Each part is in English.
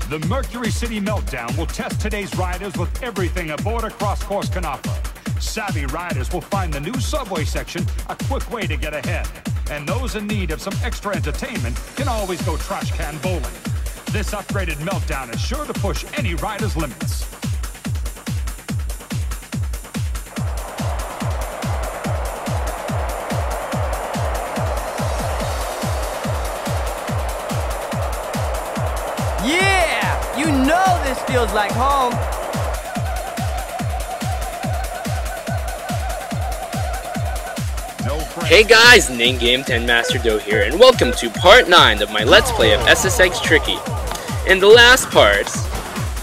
The Mercury City Meltdown will test today's riders with everything a border cross-course can offer. Savvy riders will find the new subway section a quick way to get ahead. And those in need of some extra entertainment can always go trash can bowling. This upgraded Meltdown is sure to push any rider's limits. Yeah! You know this feels like home. Hey guys, Ningame 10 Master Do here, and welcome to part 9 of my Let's Play of SSX Tricky. In the last part,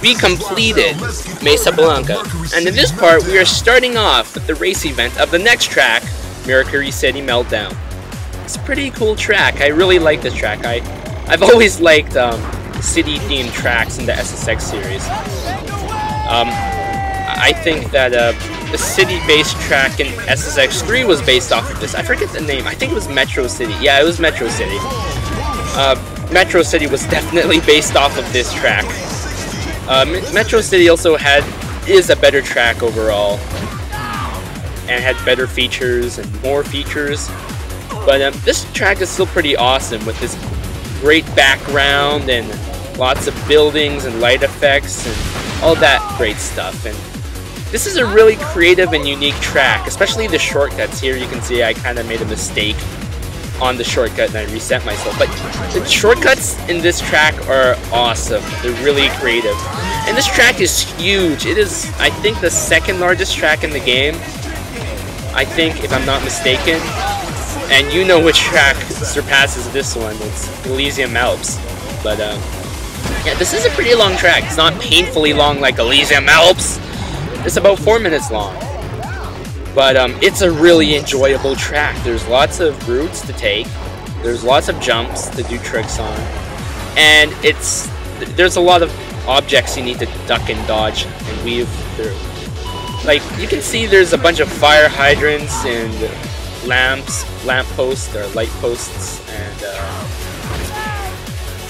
we completed Mesa Blanca, and in this part we are starting off with the race event of the next track, Mercury City Meltdown. It's a pretty cool track. I really like this track. I've always liked city-themed tracks in the SSX series. I think that the city-based track in SSX 3 was based off of this. I forget the name. I think it was Metro City. Yeah, it was Metro City. Metro City was definitely based off of this track. Metro City also is a better track overall, and had better features and more features. But this track is still pretty awesome with this great background and lots of buildings and light effects and all that great stuff. And this is a really creative and unique track, especially the shortcuts. Here you can see I kind of made a mistake on the shortcut and I reset myself. But the shortcuts in this track are awesome. They're really creative. And this track is huge. It is, I think, the second largest track in the game. I think, if I'm not mistaken. And you know which track surpasses this one. It's Elysium Alps. But yeah, this is a pretty long track. It's not painfully long like Elysium Alps. It's about 4 minutes long, but it's a really enjoyable track. There's lots of routes to take, there's lots of jumps to do tricks on, and there's a lot of objects you need to duck and dodge and weave through. Like, you can see there's a bunch of fire hydrants and lamp posts or light posts, and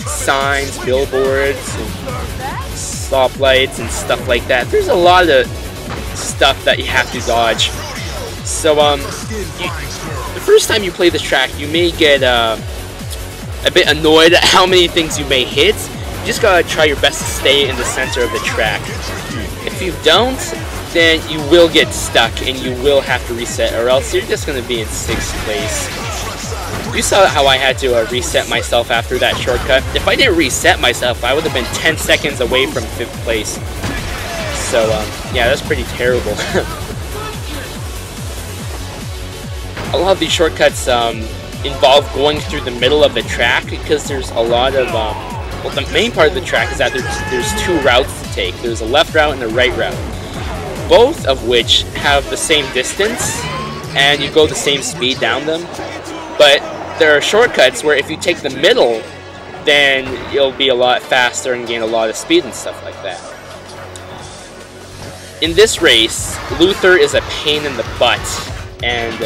signs, billboards, and stoplights and stuff like that. There's a lot of stuff that you have to dodge. So the first time you play this track, you may get a bit annoyed at how many things you may hit. You just gotta try your best to stay in the center of the track. If you don't, then you will get stuck and you will have to reset, or else you're just gonna be in 6th place. You saw how I had to reset myself after that shortcut. If I didn't reset myself, I would have been 10 seconds away from 5th place. So, yeah, that's pretty terrible. A lot of these shortcuts involve going through the middle of the track, because there's a lot of, well, the main part of the track is that there's 2 routes to take. There's a left route and a right route, both of which have the same distance, and you go the same speed down them. But there are shortcuts where if you take the middle, then you'll be a lot faster and gain a lot of speed and stuff like that. In this race, Luther is a pain in the butt, and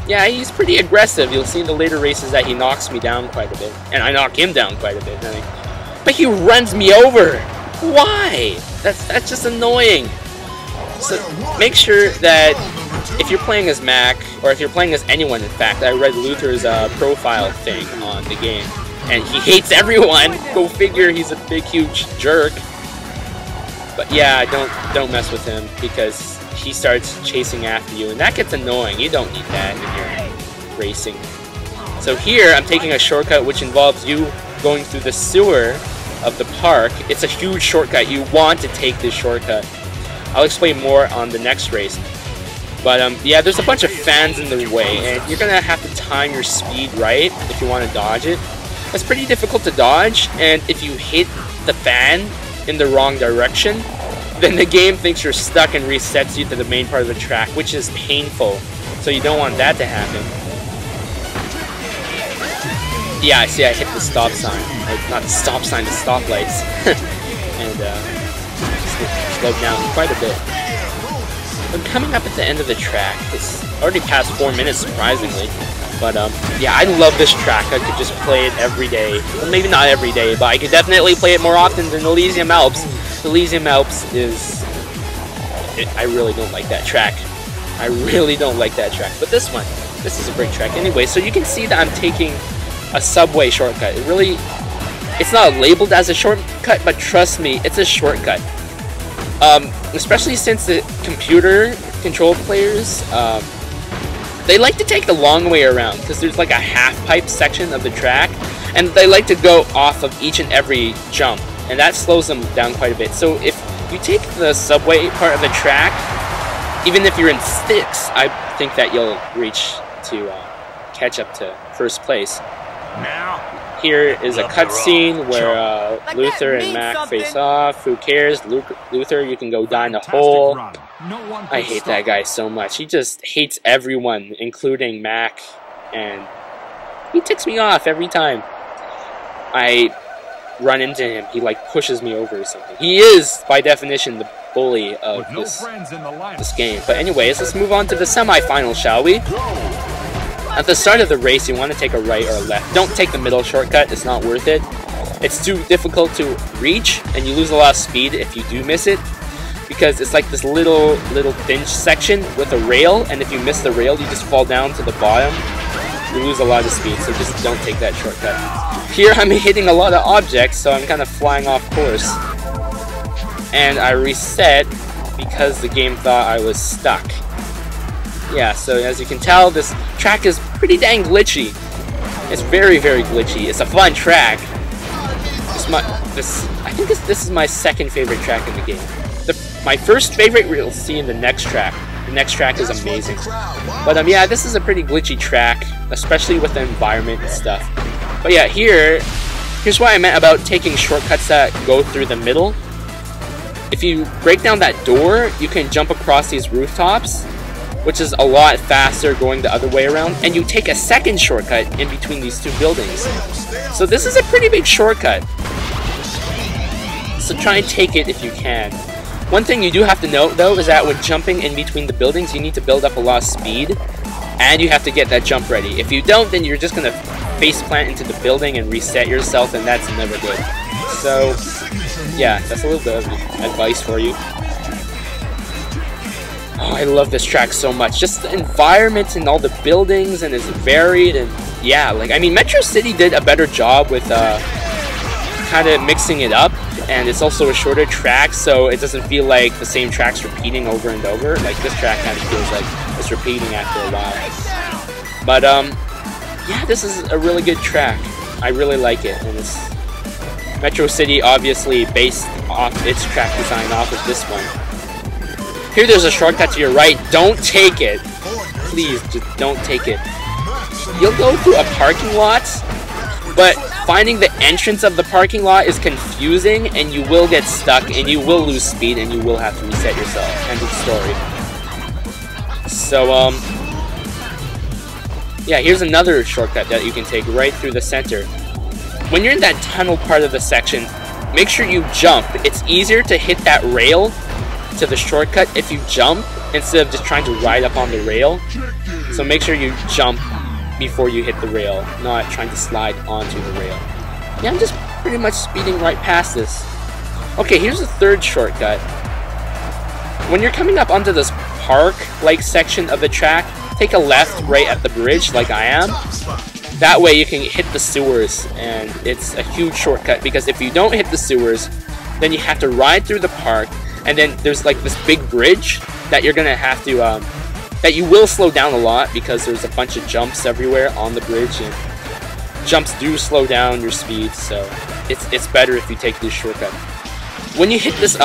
yeah, he's pretty aggressive. You'll see in the later races that he knocks me down quite a bit, and I knock him down quite a bit. But he runs me over. Why? That's just annoying. So make sure that if you're playing as Mac, or if you're playing as anyone, in fact, I read Luther's profile thing on the game, and he hates everyone. Go figure, he's a big, huge jerk. But yeah, don't mess with him, because he starts chasing after you, and that gets annoying. You don't need that when you're racing. So here, I'm taking a shortcut which involves you going through the sewer of the park. It's a huge shortcut. You want to take this shortcut. I'll explain more on the next race. But yeah, there's a bunch of fans in the way, and you're gonna have to time your speed right if you want to dodge it. It's pretty difficult to dodge, and if you hit the fan in the wrong direction, then the game thinks you're stuck and resets you to the main part of the track, which is painful. So you don't want that to happen. Yeah, I see I hit the stop sign. Not the stop sign, the stoplights. And slowed down quite a bit. I'm coming up at the end of the track. It's already past 4 minutes, surprisingly. But yeah, I love this track. I could just play it every day. Well, maybe not every day, but I could definitely play it more often than Elysium Alps. Elysium Alps is... I really don't like that track. I really don't like that track. But this one, this is a great track anyway. So you can see that I'm taking a subway shortcut. It really... It's not labeled as a shortcut, but trust me, it's a shortcut. Especially since the computer-controlled players... they like to take the long way around because there's like a half-pipe section of the track, and they like to go off of each and every jump, and that slows them down quite a bit. So if you take the subway part of the track, even if you're in sticks, I think that you'll reach to catch up to first place. Now, here is a cutscene where Luther and Mac face off. Who cares? Luther, you can go die in a hole. I hate that guy so much. He just hates everyone, including Mac, and he ticks me off every time I run into him. He like pushes me over or something. He is, by definition, the bully of this game. But anyways, let's move on to the semi-final, shall we? At the start of the race, you want to take a right or a left. Don't take the middle shortcut. It's not worth it. It's too difficult to reach, and you lose a lot of speed if you do miss it, because it's like this little thin section with a rail, and if you miss the rail, you just fall down to the bottom. You lose a lot of speed, so just don't take that shortcut. Here, I'm hitting a lot of objects, so I'm kind of flying off course. And I reset because the game thought I was stuck. Yeah, so as you can tell, this track is pretty dang glitchy. It's very, very glitchy. It's a fun track. I think this is my second favorite track in the game. My first favorite you'll see in the next track. The next track is amazing. But yeah, this is a pretty glitchy track, especially with the environment and stuff. But yeah, here's what I meant about taking shortcuts that go through the middle. If you break down that door, you can jump across these rooftops, which is a lot faster going the other way around, and you take a second shortcut in between these two buildings. So this is a pretty big shortcut. So try and take it if you can. One thing you do have to note, though, is that when jumping in between the buildings, you need to build up a lot of speed, and you have to get that jump ready. If you don't, then you're just going to face plant into the building and reset yourself, and that's never good. So, yeah, that's a little bit of advice for you. Oh, I love this track so much. Just the environment and all the buildings, and it's varied, and yeah, like, I mean, Metro City did a better job with kind of mixing it up, and it's also a shorter track, so it doesn't feel like the same track's repeating over and over. Like, this track kind of feels like it's repeating after a while. But, yeah, this is a really good track. I really like it, and it's Metro City obviously based off its track design off of this one. Here there's a shortcut to your right. Don't take it. Please, just don't take it. You'll go through a parking lot, but finding the entrance of the parking lot is confusing, and you will get stuck, and you will lose speed, and you will have to reset yourself. End of story. So, yeah, here's another shortcut that you can take right through the center. When you're in that tunnel part of the section, make sure you jump. It's easier to hit that rail to the shortcut if you jump instead of just trying to ride up on the rail. So make sure you jump before you hit the rail, not trying to slide onto the rail. Yeah, I'm just pretty much speeding right past this. Okay, here's the third shortcut. When you're coming up onto this park-like section of the track, take a left right at the bridge like I am. That way you can hit the sewers, and it's a huge shortcut because if you don't hit the sewers, then you have to ride through the park, and then there's like this big bridge that you're gonna have to that you will slow down a lot because there's a bunch of jumps everywhere on the bridge, and jumps do slow down your speed, so it's better if you take this shortcut. When you hit this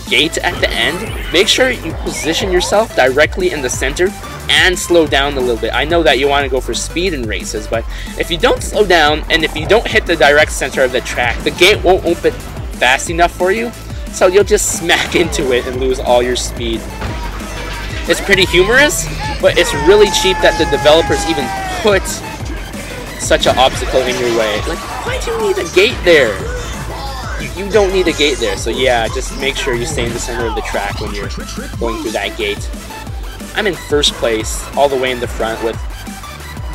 gate at the end, make sure you position yourself directly in the center and slow down a little bit. I know that you want to go for speed in races, but if you don't slow down and if you don't hit the direct center of the track, the gate won't open fast enough for you, so you'll just smack into it and lose all your speed. It's pretty humorous, but it's really cheap that the developers even put such an obstacle in your way. Like, why do you need a gate there? You don't need a gate there, so yeah, just make sure you stay in the center of the track when you're going through that gate. I'm in first place, all the way in the front with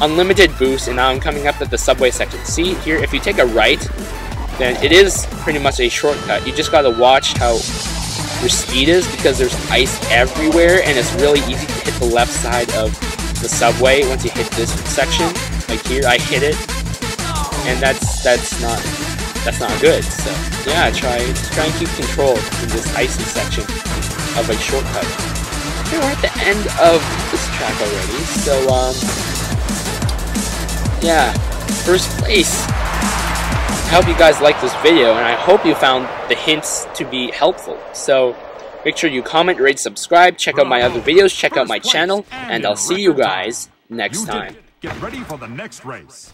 unlimited boost, and now I'm coming up at the subway section. See here, if you take a right, then it is pretty much a shortcut. You just gotta watch how your speed is, because there's ice everywhere, and it's really easy to hit the left side of the subway once you hit this section. Like here, I hit it, and that's not good. So yeah, try and keep control in this icy section of a shortcut. Okay, we're at the end of this track already, so yeah, first place. I hope you guys liked this video, and I hope you found the hints to be helpful. So make sure you comment, rate, subscribe, check out my other videos, check out my channel, and I'll see you guys next time. Get ready for the next race.